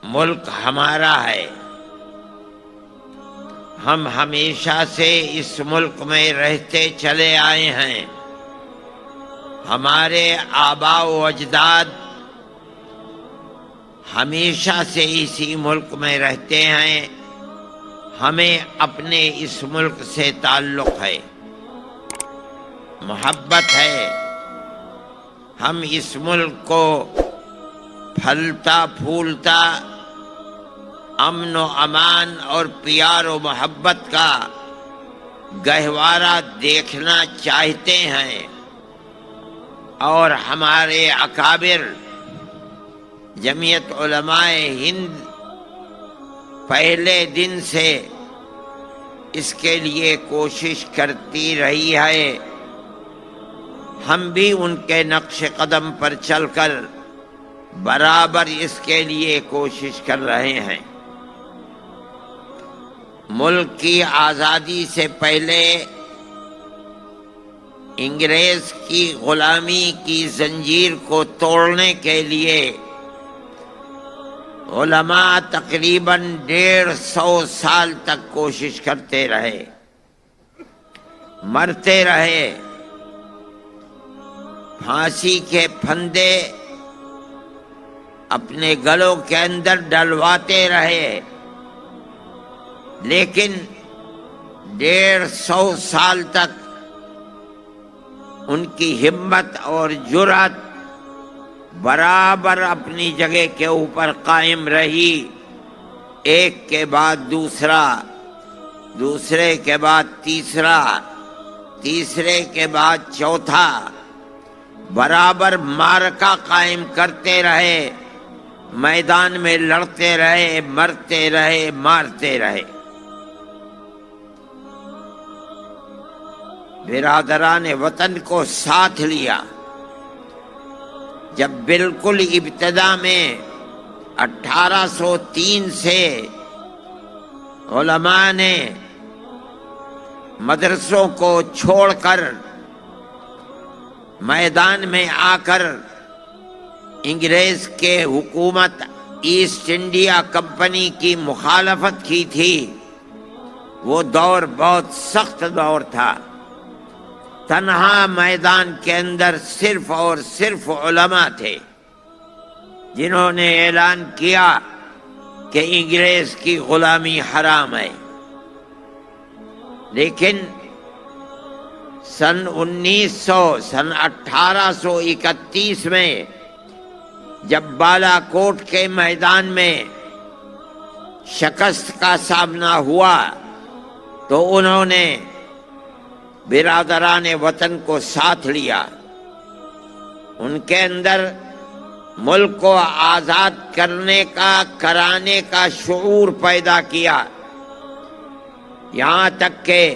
ملک ہمارا ہے، ہم ہمیشہ سے اس ملک میں رہتے چلے آئے ہیں، ہمارے آباء و اجداد ہمیشہ سے اسی ملک میں رہتے ہیں، ہمیں اپنے اس ملک سے تعلق ہے، محبت ہے، ہم اس ملک کو پھلتا پھولتا امن و امان اور پیار و محبت کا گہوارہ دیکھنا چاہتے ہیں، اور ہمارے اکابر جمعیت علماء ہند پہلے دن سے اس کے لیے کوشش کرتی رہی ہے، ہم بھی ان کے نقش قدم پر چل کر برابر اس کے لیے کوشش کر رہے ہیں۔ ملک کی آزادی سے پہلے انگریز کی غلامی کی زنجیر کو توڑنے کے لیے علماء تقریباً 150 سال تک کوشش کرتے رہے، مرتے رہے، پھانسی کے پھندے اپنے گلوں کے اندر ڈلواتے رہے، لیکن 150 سال تک ان کی ہمت اور جرأت برابر اپنی جگہ کے اوپر قائم رہی، ایک کے بعد دوسرا، دوسرے کے بعد تیسرا، تیسرے کے بعد چوتھا، برابر معرکہ قائم کرتے رہے، میدان میں لڑتے رہے، مرتے رہے، مارتے رہے۔ برادران وطن کو ساتھ لیا، جب بالکل ابتدا میں 1803 سے علماء نے مدرسوں کو چھوڑ کر میدان میں آ کر انگریز کے حکومت ایسٹ انڈیا کمپنی کی مخالفت کی تھی، وہ دور بہت سخت دور تھا، تنہا میدان کے اندر صرف اور صرف علماء تھے جنہوں نے اعلان کیا کہ انگریز کی غلامی حرام ہے۔ لیکن سن 1831 میں جب بالا کوٹ کے میدان میں شکست کا سامنا ہوا تو انہوں نے برادران وطن کو ساتھ لیا، ان کے اندر ملک کو آزاد کرنے کا، کرانے کا شعور پیدا کیا، یہاں تک کہ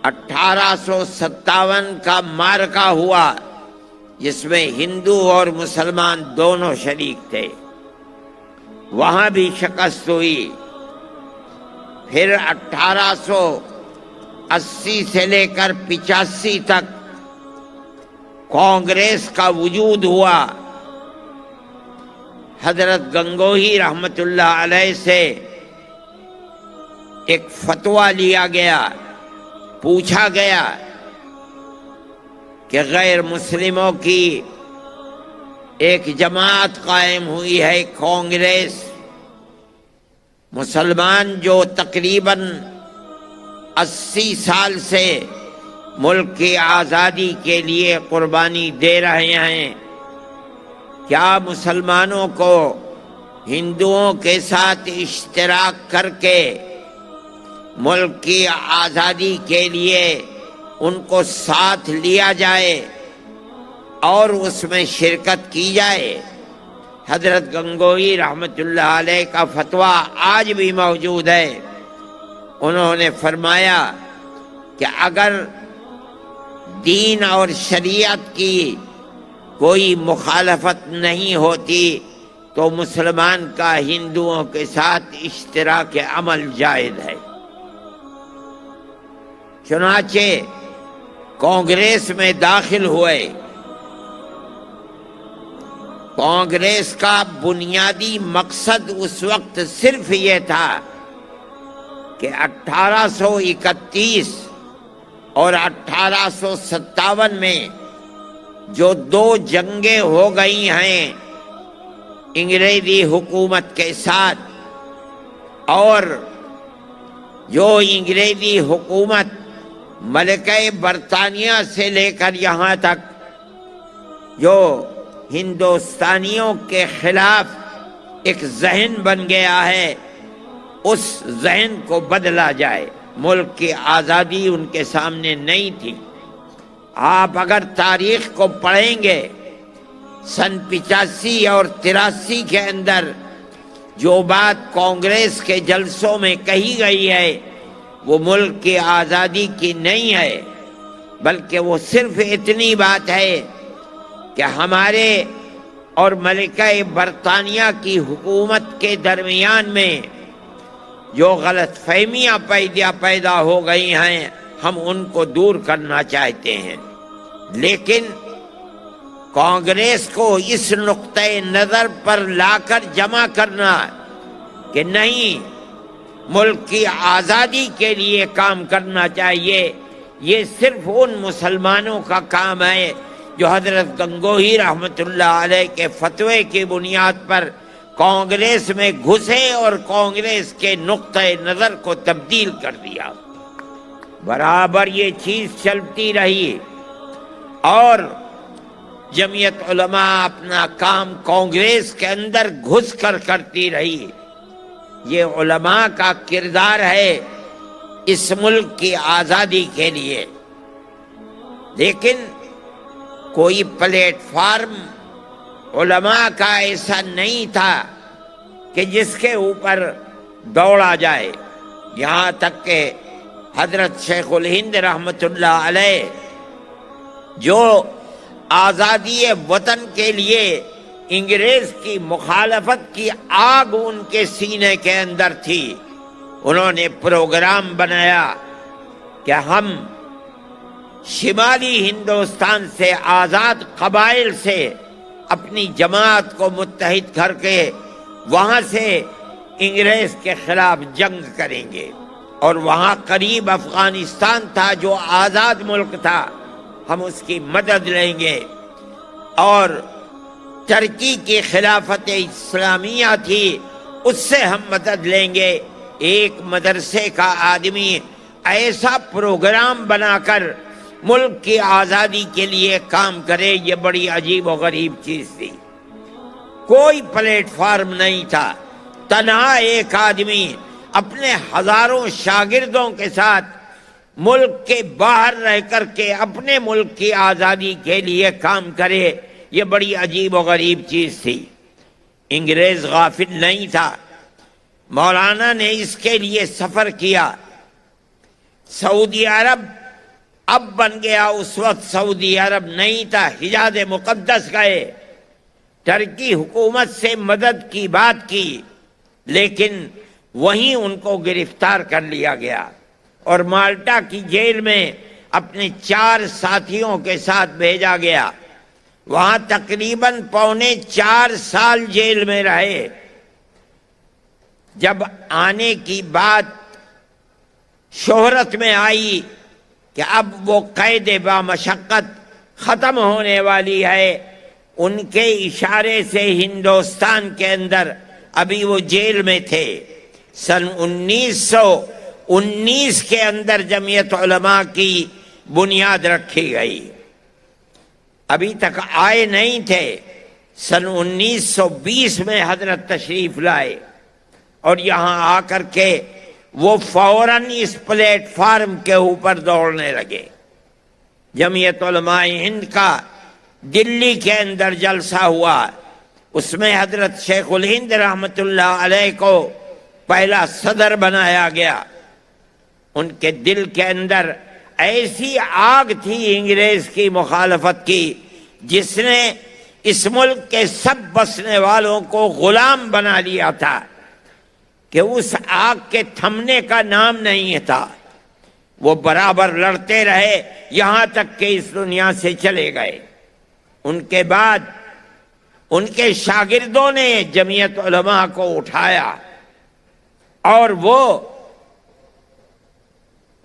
1857 کا معرکہ ہوا جس میں ہندو اور مسلمان دونوں شریک تھے، وہاں بھی شکست ہوئی۔ پھر 1880 سے لے کر 85 تک کانگریس کا وجود ہوا، حضرت گنگوہی رحمت اللہ علیہ سے ایک فتویٰ لیا گیا، پوچھا گیا کہ غیر مسلموں کی ایک جماعت قائم ہوئی ہے کانگریس، مسلمان جو تقریباً 80 سال سے ملک کی آزادی کے لیے قربانی دے رہے ہیں، کیا مسلمانوں کو ہندوؤں کے ساتھ اشتراک کر کے ملک کی آزادی کے لیے ان کو ساتھ لیا جائے اور اس میں شرکت کی جائے؟ حضرت گنگوہی رحمت اللہ علیہ کا فتویٰ آج بھی موجود ہے۔ انہوں نے فرمایا کہ اگر دین اور شریعت کی کوئی مخالفت نہیں ہوتی تو مسلمان کا ہندوؤں کے ساتھ اشتراک عمل جائز ہے۔ چنانچہ کانگریس میں داخل ہوئے، کانگریس کا بنیادی مقصد اس وقت صرف یہ تھا کہ 1831 اور 1857 میں جو دو جنگیں ہو گئی ہیں انگریزی حکومت کے ساتھ، اور جو انگریزی حکومت ملکہ برطانیہ سے لے کر یہاں تک جو ہندوستانیوں کے خلاف ایک ذہن بن گیا ہے، اس ذہن کو بدلا جائے۔ ملک کی آزادی ان کے سامنے نہیں تھی۔ آپ اگر تاریخ کو پڑھیں گے، سن 85 اور 83 کے اندر جو بات کانگریس کے جلسوں میں کہی گئی ہے وہ ملک کی آزادی کی نہیں ہے، بلکہ وہ صرف اتنی بات ہے کہ ہمارے اور ملکہ برطانیہ کی حکومت کے درمیان میں جو غلط فہمیاں پیدا ہو گئی ہیں ہم ان کو دور کرنا چاہتے ہیں۔ لیکن کانگریس کو اس نقطۂ نظر پر لا کر جمع کرنا کہ نہیں، ملک کی آزادی کے لیے کام کرنا چاہیے، یہ صرف ان مسلمانوں کا کام ہے جو حضرت گنگوہی رحمۃ اللہ علیہ کے فتوے کی بنیاد پر کانگریس میں گھسے اور کانگریس کے نقطۂ نظر کو تبدیل کر دیا۔ برابر یہ چیز چلتی رہی اور جمعیت علماء اپنا کام کانگریس کے اندر گھس کر کرتی رہی۔ یہ علماء کا کردار ہے اس ملک کی آزادی کے لیے۔ لیکن کوئی پلیٹ فارم علماء کا ایسا نہیں تھا کہ جس کے اوپر دوڑا جائے، یہاں تک کہ حضرت شیخ الہند رحمۃ اللہ علیہ جو آزادی وطن کے لیے انگریز کی مخالفت کی آگ ان کے سینے کے اندر تھی، انہوں نے پروگرام بنایا کہ ہم شمالی ہندوستان سے آزاد قبائل سے اپنی جماعت کو متحد کر کے وہاں سے انگریز کے خلاف جنگ کریں گے، اور وہاں قریب افغانستان تھا جو آزاد ملک تھا، ہم اس کی مدد لیں گے، اور ترکی کی خلافت اسلامیہ تھی اس سے ہم مدد لیں گے۔ ایک مدرسے کا آدمی ایسا پروگرام بنا کر ملک کی آزادی کے لیے کام کرے، یہ بڑی عجیب و غریب چیز تھی۔ کوئی پلیٹ فارم نہیں تھا، تنہا ایک آدمی اپنے ہزاروں شاگردوں کے ساتھ ملک کے باہر رہ کر کے اپنے ملک کی آزادی کے لیے کام کرے، یہ بڑی عجیب و غریب چیز تھی۔ انگریز غافل نہیں تھا، مولانا نے اس کے لیے سفر کیا۔ سعودی عرب اب بن گیا، اس وقت سعودی عرب نہیں تھا، حجاز مقدس گئے، ترکی حکومت سے مدد کی بات کی، لیکن وہیں ان کو گرفتار کر لیا گیا اور مالٹا کی جیل میں اپنے 4 ساتھیوں کے ساتھ بھیجا گیا۔ وہاں تقریباً 4.25 سال جیل میں رہے۔ جب آنے کی بات شہرت میں آئی کہ اب وہ قید بامشقت ختم ہونے والی ہے، ان کے اشارے سے ہندوستان کے اندر ابھی وہ جیل میں تھے۔ سن 1919 کے اندر جمعیت علماء کی بنیاد رکھی گئی، ابھی تک آئے نہیں تھے۔ سن 1920 میں حضرت تشریف لائے اور یہاں آ کر کے وہ فوراً اس پلیٹ فارم کے اوپر دوڑنے لگے۔ جمعیت علماء ہند کا دلی کے اندر جلسہ ہوا، اس میں حضرت شیخ الہند رحمۃ اللہ علیہ کو پہلا صدر بنایا گیا۔ ان کے دل کے اندر ایسی آگ تھی انگریز کی مخالفت کی جس نے اس ملک کے سب بسنے والوں کو غلام بنا لیا تھا، کہ اس آگ کے تھمنے کا نام نہیں تھا۔ وہ برابر لڑتے رہے یہاں تک کہ اس دنیا سے چلے گئے۔ ان کے بعد ان کے شاگردوں نے جمعیت علماء کو اٹھایا اور وہ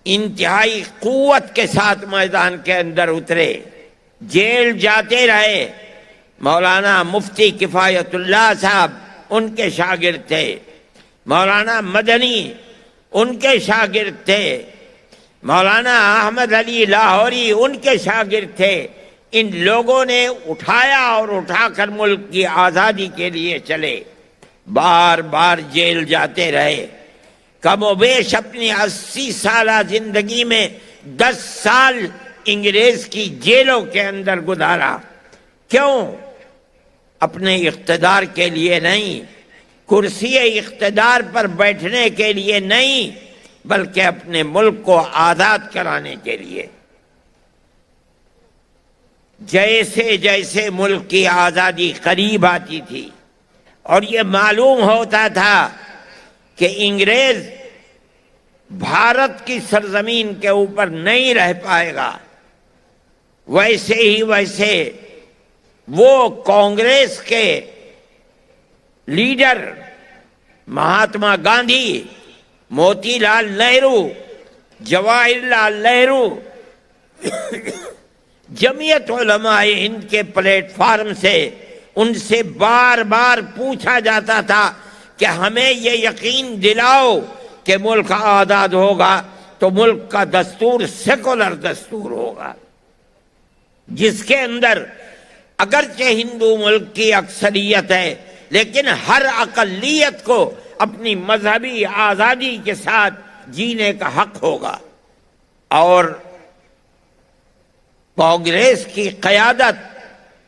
انتہائی قوت کے ساتھ میدان کے اندر اترے، جیل جاتے رہے۔ مولانا مفتی کفایت اللہ صاحب ان کے شاگرد تھے، مولانا مدنی ان کے شاگرد تھے، مولانا احمد علی لاہوری ان کے شاگرد تھے۔ ان لوگوں نے اٹھایا اور اٹھا کر ملک کی آزادی کے لیے چلے، بار بار جیل جاتے رہے۔ کم و بیش اپنی 80 سالہ زندگی میں 10 سال انگریز کی جیلوں کے اندر گزارا۔ کیوں؟ اپنے اقتدار کے لیے نہیں، کرسی اقتدار پر بیٹھنے کے لیے نہیں، بلکہ اپنے ملک کو آزاد کرانے کے لیے۔ جیسے جیسے ملک کی آزادی قریب آتی تھی اور یہ معلوم ہوتا تھا کہ انگریز بھارت کی سرزمین کے اوپر نہیں رہ پائے گا، ویسے وہ کانگریس کے لیڈر مہاتما گاندھی، موتی لال نہرو، جواہر لال نہرو، جمعیت علماء ہند کے پلیٹ فارم سے ان سے بار بار پوچھا جاتا تھا کہ ہمیں یہ یقین دلاؤ کہ ملک آزاد ہوگا تو ملک کا دستور سیکولر دستور ہوگا، جس کے اندر اگرچہ ہندو ملک کی اکثریت ہے لیکن ہر اقلیت کو اپنی مذہبی آزادی کے ساتھ جینے کا حق ہوگا۔ اور کانگریس کی قیادت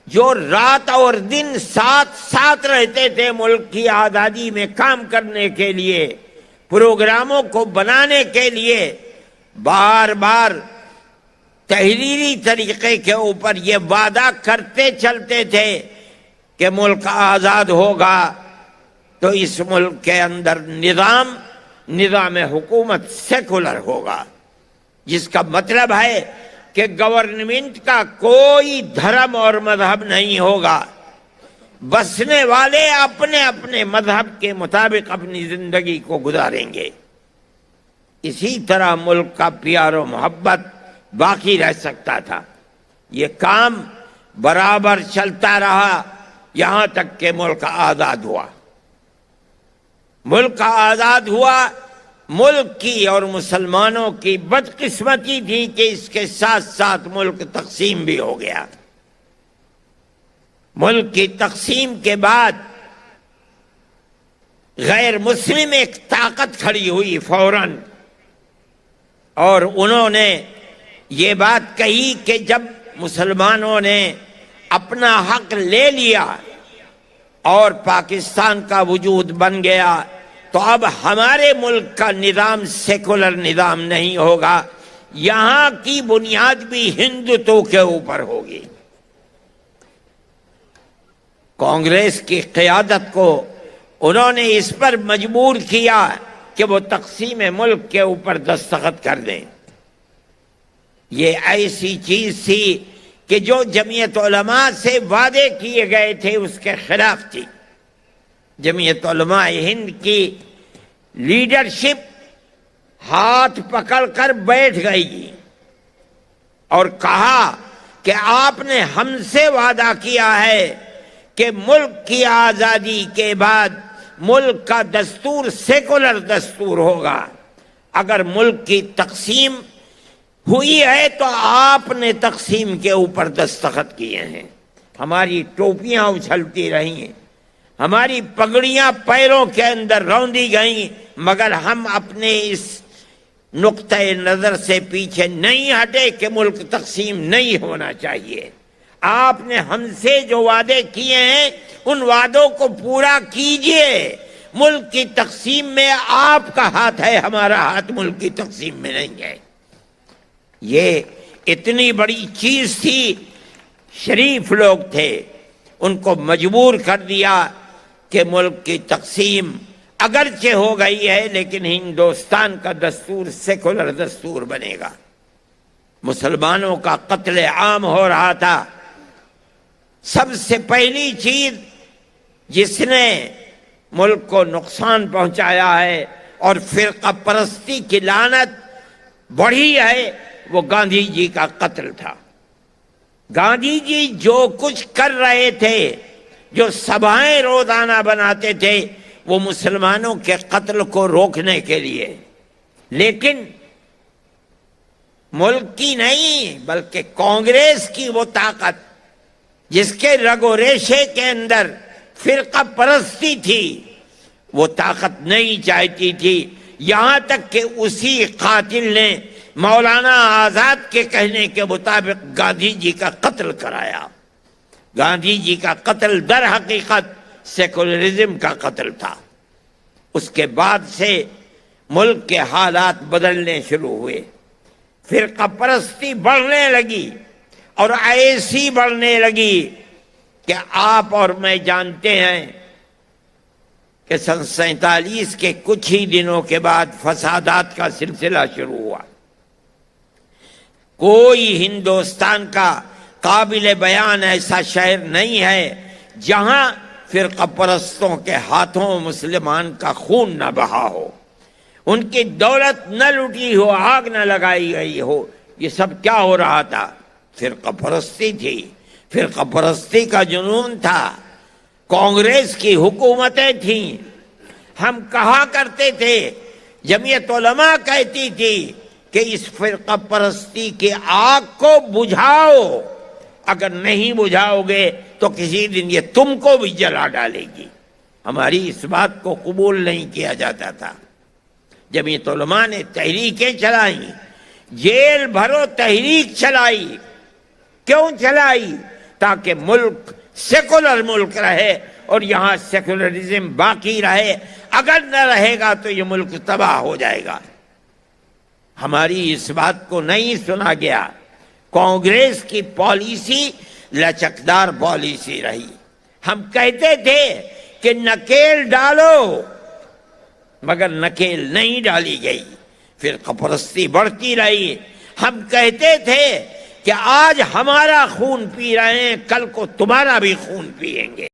جو رات اور دن ساتھ رہتے تھے ملک کی آزادی میں کام کرنے کے لیے، پروگراموں کو بنانے کے لیے، بار بار تحریری طریقے کے اوپر یہ وعدہ کرتے چلتے تھے کہ ملک آزاد ہوگا تو اس ملک کے اندر نظام حکومت سیکولر ہوگا، جس کا مطلب ہے کہ گورنمنٹ کا کوئی دھرم اور مذہب نہیں ہوگا، بسنے والے اپنے اپنے مذہب کے مطابق اپنی زندگی کو گزاریں گے۔ اسی طرح ملک کا پیار و محبت باقی رہ سکتا تھا۔ یہ کام برابر چلتا رہا یہاں تک کہ ملک آزاد ہوا۔ ملک آزاد ہوا، ملک کی اور مسلمانوں کی بدقسمتی تھی کہ اس کے ساتھ ساتھ ملک تقسیم بھی ہو گیا۔ ملک کی تقسیم کے بعد غیر مسلم ایک طاقت کھڑی ہوئی فوراً، اور انہوں نے یہ بات کہی کہ جب مسلمانوں نے اپنا حق لے لیا اور پاکستان کا وجود بن گیا تو اب ہمارے ملک کا نظام سیکولر نظام نہیں ہوگا، یہاں کی بنیاد بھی ہندوتو کے اوپر ہوگی۔ کانگریس کی قیادت کو انہوں نے اس پر مجبور کیا کہ وہ تقسیم ملک کے اوپر دستخط کر دیں۔ یہ ایسی چیز تھی کہ جو جمعیت علماء سے وعدے کیے گئے تھے اس کے خلاف تھی۔ جمعیت علماء ہند کی لیڈرشپ ہاتھ پکڑ کر بیٹھ گئی اور کہا کہ آپ نے ہم سے وعدہ کیا ہے کہ ملک کی آزادی کے بعد ملک کا دستور سیکولر دستور ہوگا، اگر ملک کی تقسیم ہوئی ہے تو آپ نے تقسیم کے اوپر دستخط کیے ہیں۔ ہماری ٹوپیاں اچھلتی رہی ہیں، ہماری پگڑیاں پیروں کے اندر روندی گئیں، مگر ہم اپنے اس نقطۂ نظر سے پیچھے نہیں ہٹے کہ ملک تقسیم نہیں ہونا چاہیے۔ آپ نے ہم سے جو وعدے کیے ہیں ان وعدوں کو پورا کیجئے، ملک کی تقسیم میں آپ کا ہاتھ ہے، ہمارا ہاتھ ملک کی تقسیم میں نہیں ہے۔ یہ اتنی بڑی چیز تھی، شریف لوگ تھے، ان کو مجبور کر دیا کہ ملک کی تقسیم اگرچہ ہو گئی ہے لیکن ہندوستان کا دستور سیکولر دستور بنے گا۔ مسلمانوں کا قتل عام ہو رہا تھا، سب سے پہلی چیز جس نے ملک کو نقصان پہنچایا ہے اور فرقہ پرستی کی لعنت بڑھی ہے، وہ گاندھی جی کا قتل تھا۔ گاندھی جی جو کچھ کر رہے تھے، جو سبھائیں روزانہ بناتے تھے، وہ مسلمانوں کے قتل کو روکنے کے لیے، لیکن ملک کی نہیں بلکہ کانگریس کی وہ طاقت جس کے رگ و ریشے کے اندر فرقہ پرستی تھی، وہ طاقت نہیں چاہتی تھی، یہاں تک کہ اسی قاتل نے مولانا آزاد کے کہنے کے مطابق گاندھی جی کا قتل کرایا۔ گاندھی جی کا قتل در حقیقت سیکولرزم کا قتل تھا۔ اس کے بعد سے ملک کے حالات بدلنے شروع ہوئے، فرقہ پرستی بڑھنے لگی اور ایسی بڑھنے لگی کہ آپ اور میں جانتے ہیں کہ سن 47 کے کچھ ہی دنوں کے بعد فسادات کا سلسلہ شروع ہوا۔ کوئی ہندوستان کا قابل بیان ایسا شہر نہیں ہے جہاں فرقہ پرستوں کے ہاتھوں مسلمان کا خون نہ بہا ہو، ان کی دولت نہ لوٹی ہو، آگ نہ لگائی گئی ہو۔ یہ سب کیا ہو رہا تھا؟ فرقہ پرستی تھی، فرقہ پرستی کا جنون تھا، کانگریس کی حکومتیں تھیں۔ ہم کہا کرتے تھے، جمعیت علماء کہتی تھی کہ اس فرقہ پرستی کی آگ کو بجھاؤ، اگر نہیں بجھاؤ گے تو کسی دن یہ تم کو بھی جلا ڈالے گی۔ ہماری اس بات کو قبول نہیں کیا جاتا تھا۔ جمعیت علماء نے تحریکیں چلائیں، جیل بھرو تحریک چلائی۔ کیوں چلائی؟ تاکہ ملک سیکولر ملک رہے اور یہاں سیکولرزم باقی رہے۔ اگر نہ رہے گا تو یہ ملک تباہ ہو جائے گا۔ ہماری اس بات کو نہیں سنا گیا۔ کانگریس کی پالیسی لچکدار پالیسی رہی۔ ہم کہتے تھے کہ نکیل ڈالو، مگر نکیل نہیں ڈالی گئی، فرقہ پرستی بڑھتی رہی۔ ہم کہتے تھے کہ آج ہمارا خون پی رہے ہیں، کل کو تمہارا بھی خون پیئیں گے۔